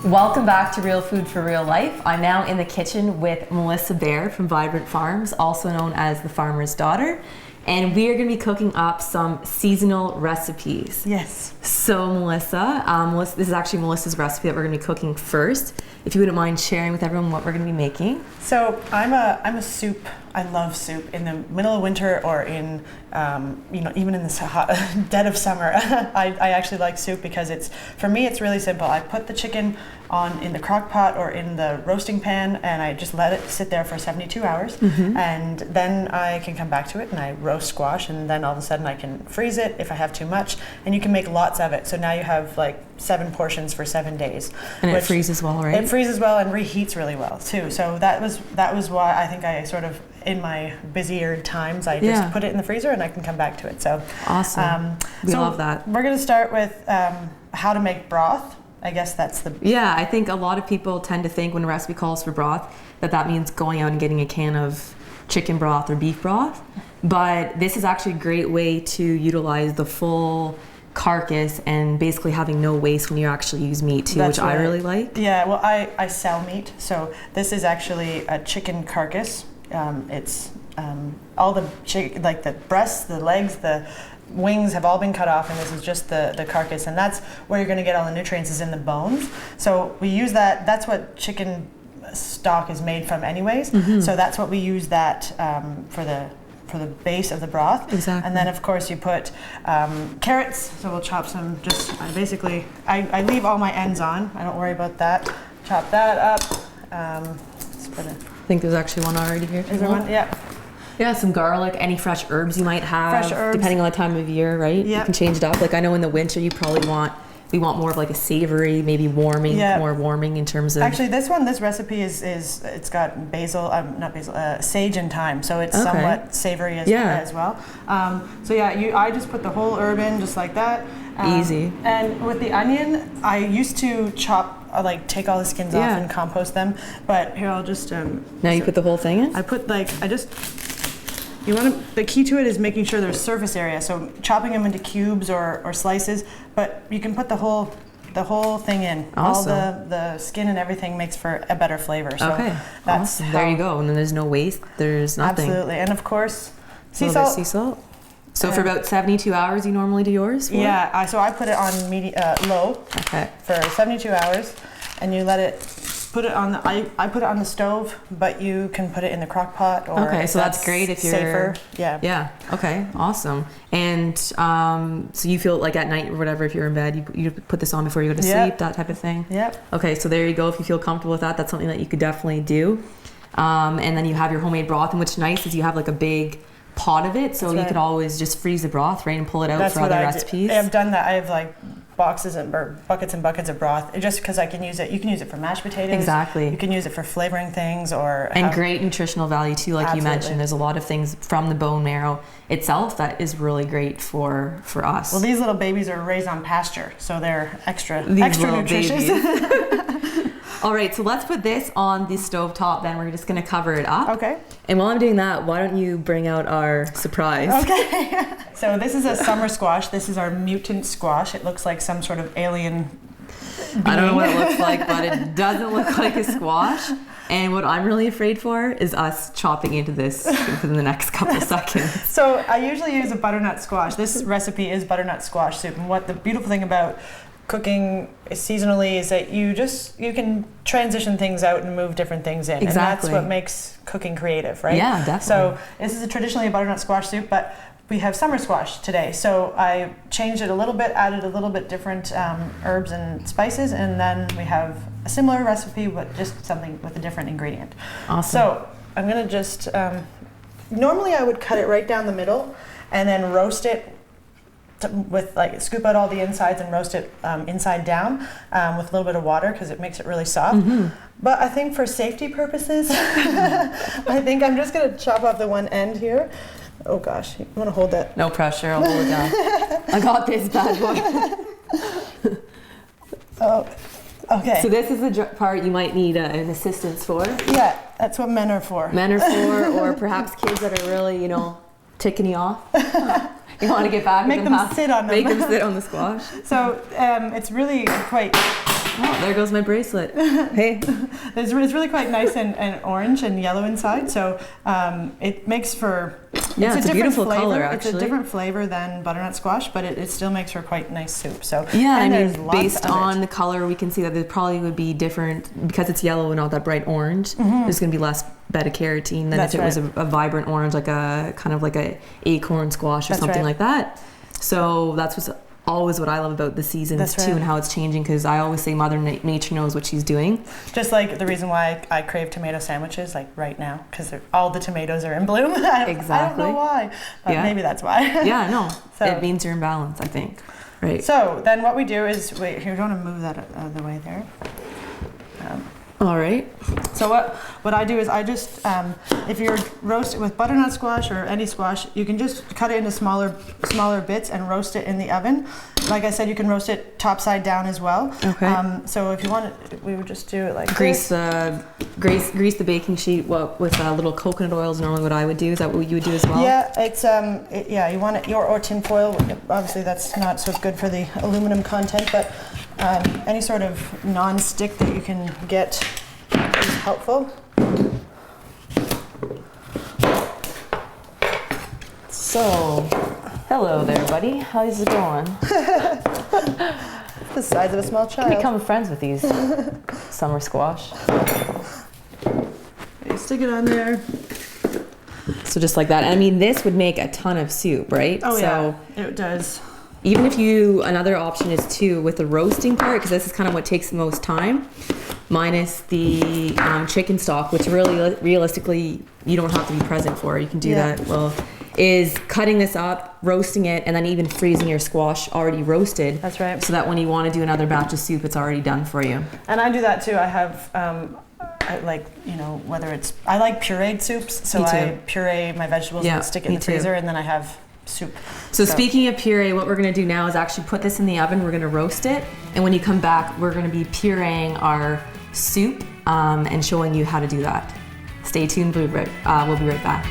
Welcome back to Real Food for Real Life. I'm now in the kitchen with Melissa Baer from Vibrant Farms, also known as the Farmer's Daughter. And we are going to be cooking up some seasonal recipes. Yes. So Melissa, this is actually Melissa's recipe that we're going to be cooking first. If you wouldn't mind sharing with everyone what we're going to be making. So I'm a soup. I love soup in the middle of winter or in even in this hot dead of summer. I actually like soup because for me it's really simple. I put the chicken in the crock pot or in the roasting pan and I just let it sit there for 72 hours and then I can come back to it and I roast squash and then all of a sudden I can freeze it if I have too much and you can make lots of it. So now you have like 7 portions for 7 days. And it freezes well, right? It freezes well and reheats really well too. So that was why I think I sort of in my busier times I just put it in the freezer and I can come back to it. So awesome. We love that. We're going to start with how to make broth. I guess that's the... Yeah, I think a lot of people tend to think when a recipe calls for broth that means going out and getting a can of chicken broth or beef broth. But this is actually a great way to utilize the full carcass and basically having no waste when you actually use meat too, which I really like. Yeah, well, I sell meat. So this is actually a chicken carcass. It's all the like the breasts, the legs, the wings have all been cut off, and this is just the carcass, and that's where you're going to get all the nutrients is in the bones. So we use that. That's what chicken stock is made from, anyways. So that's what we use that for the base of the broth. Exactly. And then of course you put carrots. So we'll chop some. I leave all my ends on. I don't worry about that. Chop that up. Let's put it. I think there's actually one already here. Is there one? Yeah. Yeah, some garlic, any fresh herbs you might have. Fresh herbs. Depending on the time of year, right? Yep. You can change it up. Like I know in the winter we want more of like a savory, maybe more warming in terms of... Actually, this recipe it's got basil, sage and thyme, so it's somewhat savory as well. I just put the whole herb in just like that. Easy. And with the onion, I used to chop, take all the skins off and compost them, but here I'll just... now you put the whole thing in? I put the key to it is making sure there's surface area, so chopping them into cubes or slices, but you can put the whole thing in. Awesome. All the skin and everything makes for a better flavor. So that's awesome. There you go. And then there's no waste. There's nothing. Absolutely. And of course, sea salt. So for about 72 hours you normally do yours? Yeah, so I put it on low for 72 hours, and you let it... I put it on the stove, but you can put it in the crock pot. Or so that's great if you're safer. Yeah. Okay. Awesome. And so you feel like at night or whatever, if you're in bed, you put this on before you go to sleep, that type of thing. Yep. Okay. So there you go. If you feel comfortable with that, that's something that you could definitely do. And then you have your homemade broth, and what's nice is you have like a big pot of it, so you could always just freeze the broth, right, and pull it out for other recipes. I've done that. I have boxes or buckets and buckets of broth, just because I can use it. You can use it for mashed potatoes. Exactly. You can use it for flavoring things and great nutritional value too, like you mentioned. There's a lot of things from the bone marrow itself that is really great for us. Well, these little babies are raised on pasture, so they're extra nutritious. All right, so let's put this on the stove top, then we're just going to cover it up. Okay. And while I'm doing that, why don't you bring out our surprise? Okay. So this is a summer squash. This is our mutant squash. It looks like some sort of alien being. I don't know what it looks like, but it doesn't look like a squash. And what I'm really afraid for is us chopping into this within the next couple seconds. So I usually use a butternut squash. This recipe is butternut squash soup. And what the beautiful thing about cooking seasonally is that you can transition things out and move different things in. Exactly. And that's what makes cooking creative, right? Yeah, definitely. So this is traditionally a butternut squash soup, but we have summer squash today. So I changed it a little bit, added a little bit different herbs and spices, and then we have a similar recipe, but just something with a different ingredient. Awesome. So I'm gonna just, normally I would cut it right down the middle and then roast it with scoop out all the insides and roast it inside down with a little bit of water because it makes it really soft. But I think for safety purposes, I think I'm just gonna chop off the one end here. Oh gosh, you wanna hold that? No pressure, I'll hold it down. I got this bad boy. Oh, okay. So this is the part you might need an assistance for. Yeah, that's what men are for. Men are for, or perhaps kids that are really, ticking you off. You want to get back. Make them sit on them. Make them sit on the squash. So it's really quite Oh, there goes my bracelet. Hey. It's really quite nice and orange and yellow inside. So it makes for... Yeah, it's a beautiful flavor. color, actually. It's a different flavor than butternut squash, but it still makes for quite nice soup. So yeah, and I there's mean, lots based of on it. the color, we can see that there probably would be different, because it's yellow and not that bright orange, there's going to be less beta carotene than That's if it was right. a vibrant orange, like a kind of like a acorn squash or That's something right. like that. So that's what's always what I love about the seasons That's too, right. and how it's changing, because I always say Mother Nature knows what she's doing. Just like the reason why I crave tomato sandwiches like right now, because all the tomatoes are in bloom. Exactly. I don't know why, but Yeah. maybe that's why. Yeah, no, So- it means you're in balance, I think. Right. So then what we do is, wait, here, do you want to move that out of the way there? All right. So what I do is I just, if you're roasting with butternut squash or any squash, you can just cut it into smaller bits and roast it in the oven. Like I said, you can roast it top side down as well. Okay. So if you want it, we would just do it like Grease this. grease the baking sheet with a little coconut oil is normally what I would do. Is that what you would do as well? Yeah, it's yeah, you want it, or tin foil. Obviously, that's not so good for the aluminum content, but any sort of non-stick that you can get is helpful. So, hello there, buddy. How's it going? The size of a small child. Become friends with these summer squash. You stick it on there. So just like that. And I mean, this would make a ton of soup, right? Oh so yeah, it does. even if you, another option is too, with the roasting part, because this is kind of what takes the most time, minus the chicken stock, which really, realistically, you don't have to be present for. You can do Yeah. that, well, is cutting this up, roasting it, and then even freezing your squash already roasted. That's right. So that when you want to do another batch of soup, it's already done for you. And I do that too. I have, I like, you know, whether it's, I like pureed soups, so Me too. I puree my vegetables Yeah, and stick it in me the too. freezer, and then I have soup. So speaking of puree, what we're going to do now is actually put this in the oven. We're going to roast it, and when you come back, we're going to be pureeing our soup and showing you how to do that. Stay tuned. We'll be right back.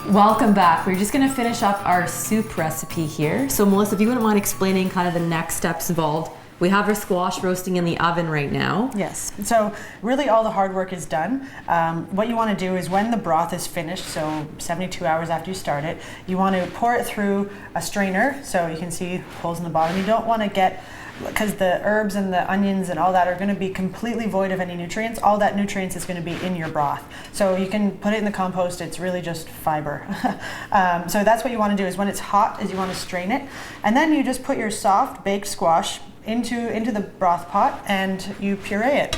Welcome back. We're just going to finish up our soup recipe here. So Melissa, if you wouldn't mind explaining kind of the next steps involved. We have our squash roasting in the oven right now. Yes. So really all the hard work is done. What you want to do is when the broth is finished, so 72 hours after you start it, you want to pour it through a strainer so you can see holes in the bottom. You don't want to get, because the herbs and the onions and all that are going to be completely void of any nutrients. All that nutrients is going to be in your broth. So you can put it in the compost. It's really just fiber. So that's what you want to do is when it's hot is you want to strain it. And then you just put your soft baked squash into the broth pot and you puree it.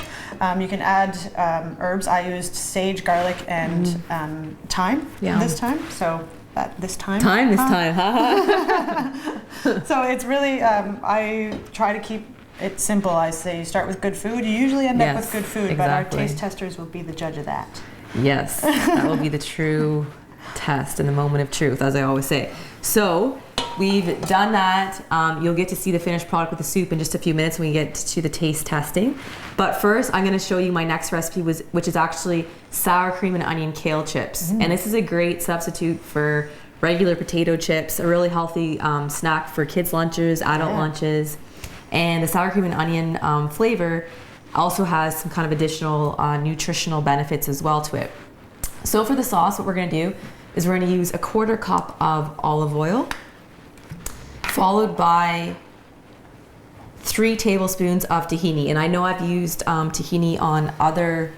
You can add herbs. I used sage, garlic, and thyme this time. So this time. Haha. So it's really, I try to keep it simple. I say you start with good food. You usually end up with good food, but our taste testers will be the judge of that. Yes, that will be the true test and the moment of truth, as I always say. So we've done that. You'll get to see the finished product with the soup in just a few minutes when we get to the taste testing. But first, I'm going to show you my next recipe, which is actually sour cream and onion kale chips. And this is a great substitute for regular potato chips, a really healthy snack for kids' lunches, adult lunches. And the sour cream and onion flavor also has some kind of additional nutritional benefits as well to it. So for the sauce, what we're going to do is we're going to use a 1/4 cup of olive oil, followed by 3 tablespoons of tahini. And I know I've used tahini on other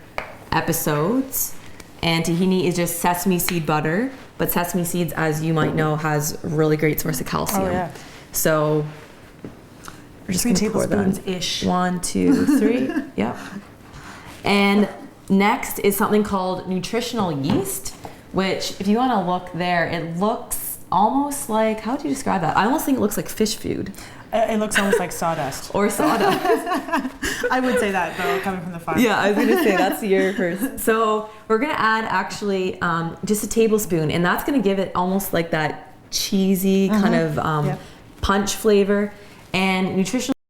episodes, and tahini is just sesame seed butter, but sesame seeds, as you might know, has a really great source of calcium. Oh, yeah. So we're just going to pour that. 3 tablespoons-ish. 1, 2, 3. Yep. And next is something called nutritional yeast, which, if you want to look there, it looks almost like, how would you describe that? I almost think it looks like fish food. It looks almost like sawdust. Or sawdust. I would say that, though, coming from the farm. Yeah, I was going to say that's your first. So we're going to add actually just a tablespoon, and that's going to give it almost like that cheesy kind of punch flavor. And nutritional